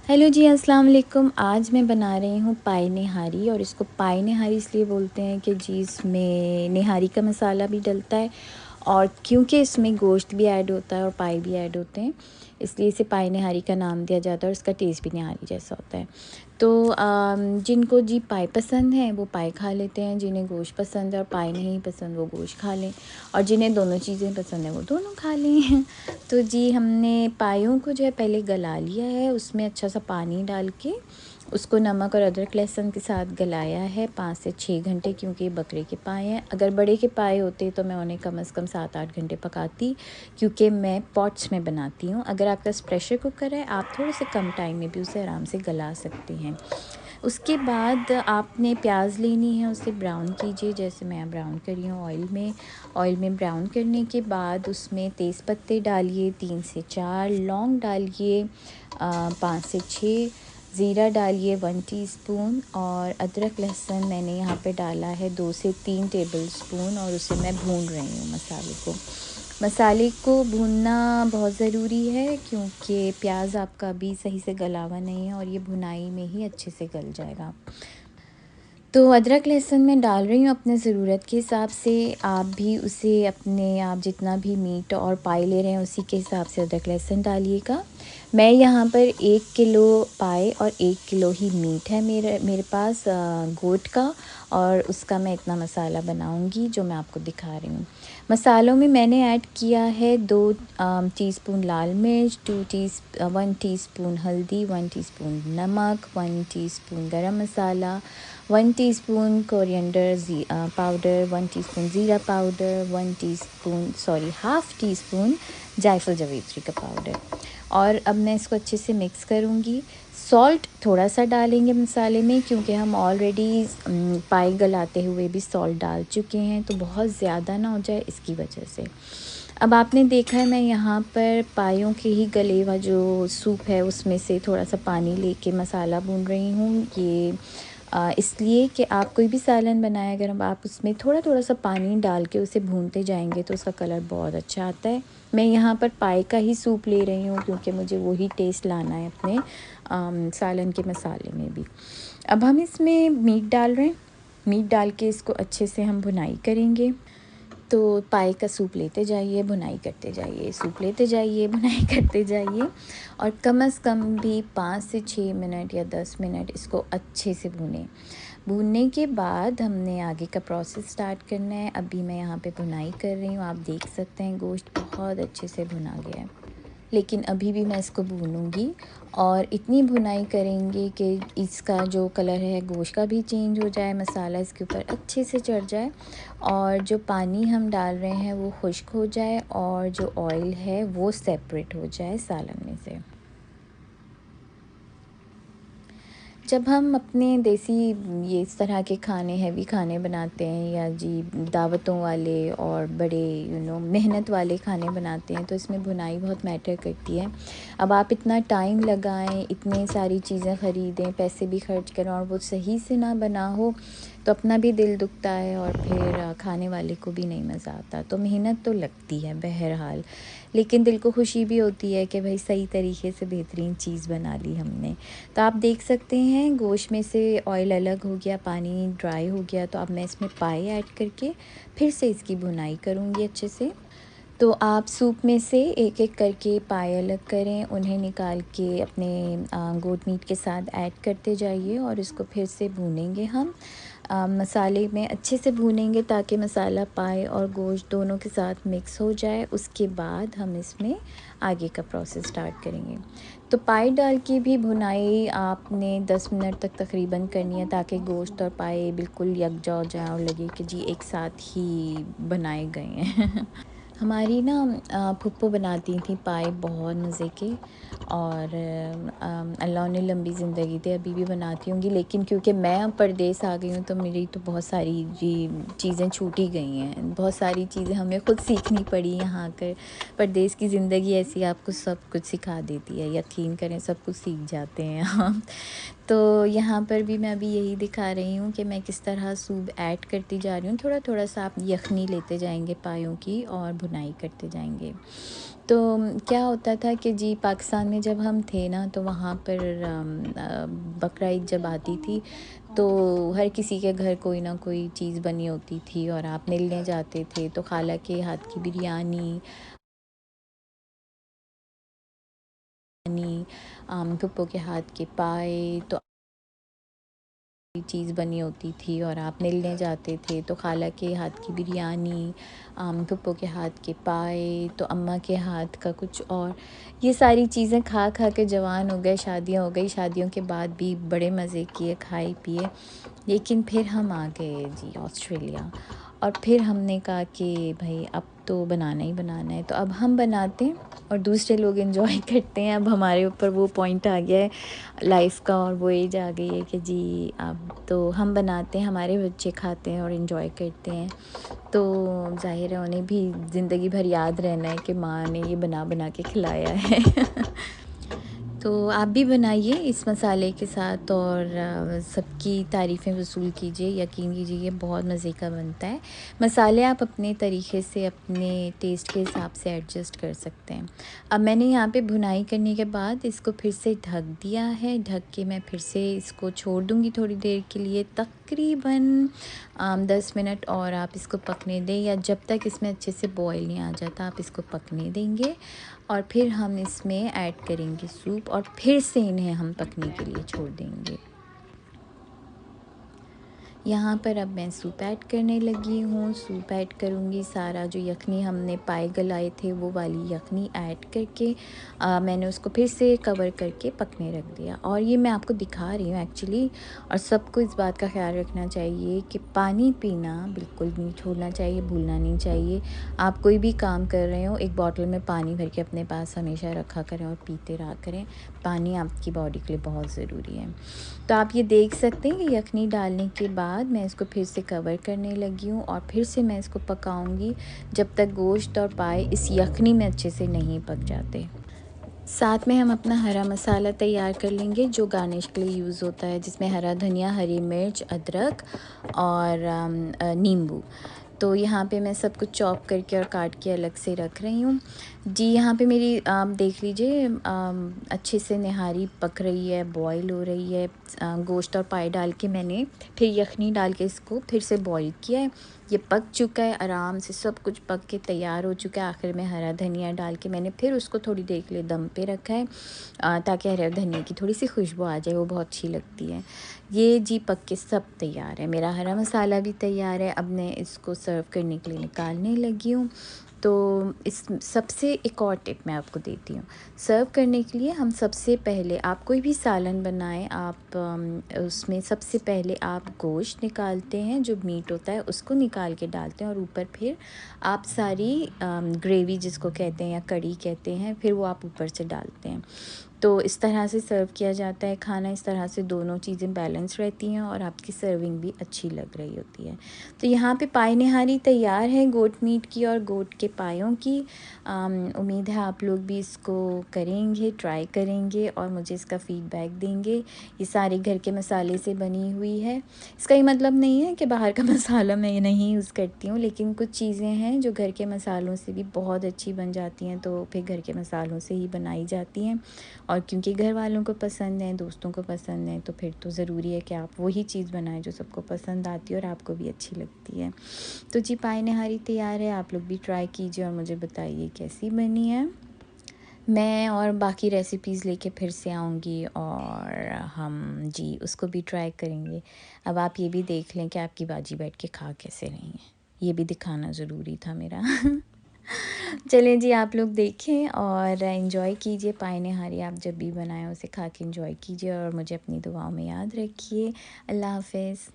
Hello जी, अस्सलाम वालेकुम। आज मैं बना रही हूँ पाई निहारी। और इसको पाई निहारी इसलिए बोलते हैं कि जी इसमें निहारी का मसाला भी डलता है और क्योंकि इसमें गोश्त भी ऐड होता है और पाई भी ऐड होते हैं, इसलिए इसे पाई निहारी का नाम दिया जाता है और इसका टेस्ट भी निहारी जैसा होता है। तो जिनको जी पाई पसंद है वो पाई खा लेते हैं, जिन्हें गोश्त पसंद है और पाई नहीं पसंद वो गोश्त खा लें, और जिन्हें दोनों चीज़ें पसंद है वो दोनों खा लें। तो जी हमने पायों को जो है पहले गला लिया है, उसमें अच्छा सा पानी डाल के उसको नमक और अदरक लहसुन के साथ गलाया है 5 से 6 घंटे, क्योंकि बकरे के पाए हैं। अगर बड़े के पाए होते तो मैं उन्हें कम से कम 7-8 घंटे पकाती, क्योंकि मैं पॉट्स में बनाती हूँ। अगर आपके पास प्रेशर कुकर है आप थोड़े से कम टाइम में भी उसे आराम से गला सकते हैं। उसके बाद आपने प्याज लेनी है, उसे ब्राउन कीजिए जैसे मैं ब्राउन कर रही हूँ ऑयल में ब्राउन करने के बाद उसमें तेज़ पत्ते डालिए 3 से 4, लौंग डालिए 5 से 6, ज़ीरा डालिए 1 टीस्पून, और अदरक लहसुन मैंने यहाँ पे डाला है 2 से 3 टेबलस्पून, और उसे मैं भून रही हूँ मसाले को भूनना बहुत ज़रूरी है, क्योंकि प्याज आपका अभी सही से गला हुआ नहीं है और ये भुनाई में ही अच्छे से गल जाएगा। तो अदरक लहसुन मैं डाल रही हूँ अपने ज़रूरत के हिसाब से। आप भी उसे अपने आप जितना भी मीट और पाई ले रहे हैं उसी के हिसाब से अदरक लहसुन डालिएगा। मैं यहाँ पर 1 किलो पाई और 1 किलो ही मीट है मेरे पास गोट का, और उसका मैं इतना मसाला बनाऊँगी जो मैं आपको दिखा रही हूँ। मसालों में मैंने ऐड किया है 2 टीस्पून लाल मिर्च, 1 टीस्पून हल्दी, 1 टीस्पून नमक, 1 टीस्पून गरम मसाला, 1 टीस्पून कोरिएंडर पाउडर, 1 टीस्पून ज़ीरा पाउडर, 1 टी स्पून जायफल जावित्री का पाउडर। और अब मैं इसको अच्छे से मिक्स करूँगी। सॉल्ट थोड़ा सा डालेंगे मसाले में, क्योंकि हम ऑलरेडी पाई गलाते हुए भी सॉल्ट डाल चुके हैं, तो बहुत ज़्यादा ना हो जाए इसकी वजह से। अब आपने देखा है मैं यहाँ पर पायों के ही गले हुआ जो सूप है उसमें से थोड़ा सा पानी लेके मसाला भून रही हूँ। ये इसलिए कि आप कोई भी सालन बनाएं, अगर आप उसमें थोड़ा थोड़ा सा पानी डाल के उसे भूनते जाएंगे तो उसका कलर बहुत अच्छा आता है। मैं यहाँ पर पाई का ही सूप ले रही हूँ, क्योंकि मुझे वही टेस्ट लाना है अपने सालन के मसाले में भी। अब हम इसमें मीट डाल रहे हैं। मीट डाल के इसको अच्छे से हम भुनाई करेंगे। तो पाई का सूप लेते जाइए, भुनाई करते जाइए, सूप लेते जाइए, भुनाई करते जाइए, और कम से कम भी 5 से 6 मिनट या 10 मिनट इसको अच्छे से भूनें। भूनने के बाद हमने आगे का प्रोसेस स्टार्ट करना है। अभी मैं यहाँ पे भुनाई कर रही हूँ, आप देख सकते हैं गोश्त बहुत अच्छे से भुना गया है, लेकिन अभी भी मैं इसको भूनूंगी और इतनी भुनाई करेंगे कि इसका जो कलर है गोश्त का भी चेंज हो जाए, मसाला इसके ऊपर अच्छे से चढ़ जाए, और जो पानी हम डाल रहे हैं वो खुश्क हो जाए, और जो ऑयल है वो सेपरेट हो जाए सालन में से। जब हम अपने देसी ये इस तरह के खाने हैवी खाने बनाते हैं, या जी दावतों वाले और बड़े मेहनत वाले खाने बनाते हैं, तो इसमें भुनाई बहुत मैटर करती है। अब आप इतना टाइम लगाएं, इतनी सारी चीज़ें ख़रीदें, पैसे भी खर्च करें, और वो सही से ना बना हो तो अपना भी दिल दुखता है और फिर खाने वाले को भी नहीं मज़ा आता। तो मेहनत तो लगती है बहरहाल, लेकिन दिल को खुशी भी होती है कि भाई सही तरीके से बेहतरीन चीज़ बना ली हमने। तो आप देख सकते हैं गोश्त में से ऑयल अलग हो गया, पानी ड्राई हो गया। तो अब मैं इसमें पाई ऐड करके फिर से इसकी भुनाई करूँगी अच्छे से। तो आप सूप में से एक एक करके पाई अलग करें, उन्हें निकाल के अपने गोट मीट के साथ ऐड करते जाइए, और इसको फिर से भूनेंगे हम मसाले में अच्छे से भूनेंगे, ताकि मसाला पाई और गोश्त दोनों के साथ मिक्स हो जाए। उसके बाद हम इसमें आगे का प्रोसेस स्टार्ट करेंगे। तो पाई डाल के भी भुनाई आपने 10 मिनट तक तकरीबन करनी है, ताकि गोश्त और पाई बिल्कुल यकजा हो जाए और लगे कि जी एक साथ ही बनाए गए हैं। हमारी ना फूफो बनाती थी पाए बहुत मज़े के, और अल्लाह ने लंबी ज़िंदगी दे, अभी भी बनाती होंगी, लेकिन क्योंकि मैं अब परदेस आ गई हूँ तो मेरी तो बहुत सारी जी चीज़ें छूटी गई हैं, बहुत सारी चीज़ें हमें ख़ुद सीखनी पड़ी यहाँ कर। परदेस की ज़िंदगी ऐसी आपको सब कुछ सिखा देती है, यकीन करें सब कुछ सीख जाते हैं आप। तो यहाँ पर भी मैं अभी यही दिखा रही हूँ कि मैं किस तरह सूप ऐड करती जा रही हूँ। थोड़ा थोड़ा सा आप यखनी लेते जाएंगे पायों की और भुनाई करते जाएंगे। तो क्या होता था कि जी पाकिस्तान में जब हम थे ना, तो वहाँ पर बकरा ईद जब आती थी तो हर किसी के घर कोई ना कोई चीज़ बनी होती थी और आप मिलने जाते थे, तो खाला के हाथ की बिरयानी, फूफो के हाथ के पाए, तो चीज़ बनी होती थी और आप मिलने जाते थे, तो खाला के हाथ की बिरयानी, फूफो के हाथ के पाए, तो अम्मा के हाथ का कुछ और। ये सारी चीज़ें खा खा के जवान हो गए, शादियाँ हो गई, शादियों के बाद भी बड़े मज़े किए, खाए पिए। लेकिन फिर हम आ गए जी ऑस्ट्रेलिया, और फिर हमने कहा कि भाई अब तो बनाना ही बनाना है, तो अब हम बनाते हैं और दूसरे लोग एंजॉय करते हैं। अब हमारे ऊपर वो पॉइंट आ गया है लाइफ का, और वो एज आ गई है कि जी अब तो हम बनाते हैं, हमारे बच्चे खाते हैं और एंजॉय करते हैं। तो ज़ाहिर है उन्हें भी ज़िंदगी भर याद रहना है कि माँ ने ये बना बना के खिलाया है। तो आप भी बनाइए इस मसाले के साथ और सबकी तारीफ़ें वसूल कीजिए। यकीन कीजिए ये बहुत मज़े का बनता है। मसाले आप अपने तरीके से, अपने टेस्ट के हिसाब से एडजस्ट कर सकते हैं। अब मैंने यहाँ पे भुनाई करने के बाद इसको फिर से ढक दिया है। ढक के मैं फिर से इसको छोड़ दूँगी थोड़ी देर के लिए, तकरीबन 10 मिनट, और आप इसको पकने दें, या जब तक इसमें अच्छे से बॉयल नहीं आ जाता आप इसको पकने देंगे। और फिर हम इसमें ऐड करेंगे सूप, और फिर से इन्हें हम पकने के लिए छोड़ देंगे। यहाँ पर अब मैं सूप ऐड करने लगी हूँ। सूप ऐड करूँगी, सारा जो यखनी हमने पाए गलाए थे वो वाली यखनी ऐड करके मैंने उसको फिर से कवर करके पकने रख दिया। और ये मैं आपको दिखा रही हूँ एक्चुअली। और सबको इस बात का ख्याल रखना चाहिए कि पानी पीना बिल्कुल नहीं छोड़ना चाहिए, भूलना नहीं चाहिए। आप कोई भी काम कर रहे हो, एक बॉटल में पानी भर के अपने पास हमेशा रखा करें और पीते रहा करें। पानी आपकी बॉडी के लिए बहुत ज़रूरी है। तो आप ये देख सकते हैं कि यखनी डालने के बाद मैं इसको फिर से कवर करने लगी हूँ, और फिर से मैं इसको पकाऊंगी जब तक गोश्त और पाए इस यखनी में अच्छे से नहीं पक जाते। साथ में हम अपना हरा मसाला तैयार कर लेंगे जो गार्निश के लिए यूज़ होता है, जिसमें हरा धनिया, हरी मिर्च, अदरक और नींबू। तो यहाँ पे मैं सब कुछ चॉप करके और काट के अलग से रख रही हूँ। जी यहाँ पे मेरी आप देख लीजिए अच्छे से निहारी पक रही है, बॉईल हो रही है। गोश्त और पाए डाल के मैंने फिर यखनी डाल के इसको फिर से बॉईल किया है। ये पक चुका है आराम से, सब कुछ पक के तैयार हो चुका है। आखिर में हरा धनिया डाल के मैंने फिर उसको थोड़ी देर के लिए दम पे रखा है, ताकि हरे धनिया की थोड़ी सी खुशबू आ जाए, वो बहुत अच्छी लगती है। ये जी पक के सब तैयार है, मेरा हरा मसाला भी तैयार है। अब मैं इसको सर्व करने के लिए निकालने लगी हूँ। तो इस सबसे एक और टिप मैं आपको देती हूँ। सर्व करने के लिए हम सबसे पहले, आप कोई भी सालन बनाएं, आप उसमें सबसे पहले आप गोश्त निकालते हैं, जो मीट होता है उसको निकाल के डालते हैं, और ऊपर फिर आप सारी ग्रेवी जिसको कहते हैं या कड़ी कहते हैं, फिर वो आप ऊपर से डालते हैं। तो इस तरह से सर्व किया जाता है खाना। इस तरह से दोनों चीज़ें बैलेंस रहती हैं और आपकी सर्विंग भी अच्छी लग रही होती है। तो यहाँ पे पाए निहारी तैयार है गोट मीट की और गोट के पायों की। उम्मीद है आप लोग भी इसको करेंगे, ट्राई करेंगे और मुझे इसका फ़ीडबैक देंगे। ये सारे घर के मसाले से बनी हुई है। इसका ये मतलब नहीं है कि बाहर का मसाला मैं नहीं यूज़ करती हूँ, लेकिन कुछ चीज़ें हैं जो घर के मसालों से भी बहुत अच्छी बन जाती हैं, तो फिर घर के मसालों से ही बनाई जाती हैं। और क्योंकि घर वालों को पसंद है, दोस्तों को पसंद है, तो फिर तो ज़रूरी है कि आप वही चीज़ बनाएं जो सबको पसंद आती है और आपको भी अच्छी लगती है। तो जी पाए निहारी तैयार है, आप लोग भी ट्राई कीजिए और मुझे बताइए कैसी बनी है। मैं और बाकी रेसिपीज़ लेके फिर से आऊँगी और हम जी उसको भी ट्राई करेंगे। अब आप ये भी देख लें कि आपकी बाजी बैठ के खा कैसे रही हैं, ये भी दिखाना ज़रूरी था मेरा। चलें जी, आप लोग देखें और एंजॉय कीजिए पाए निहारी। आप जब भी बनाएं उसे खा के एंजॉय कीजिए और मुझे अपनी दुआओं में याद रखिए। अल्लाह हाफ़िज़।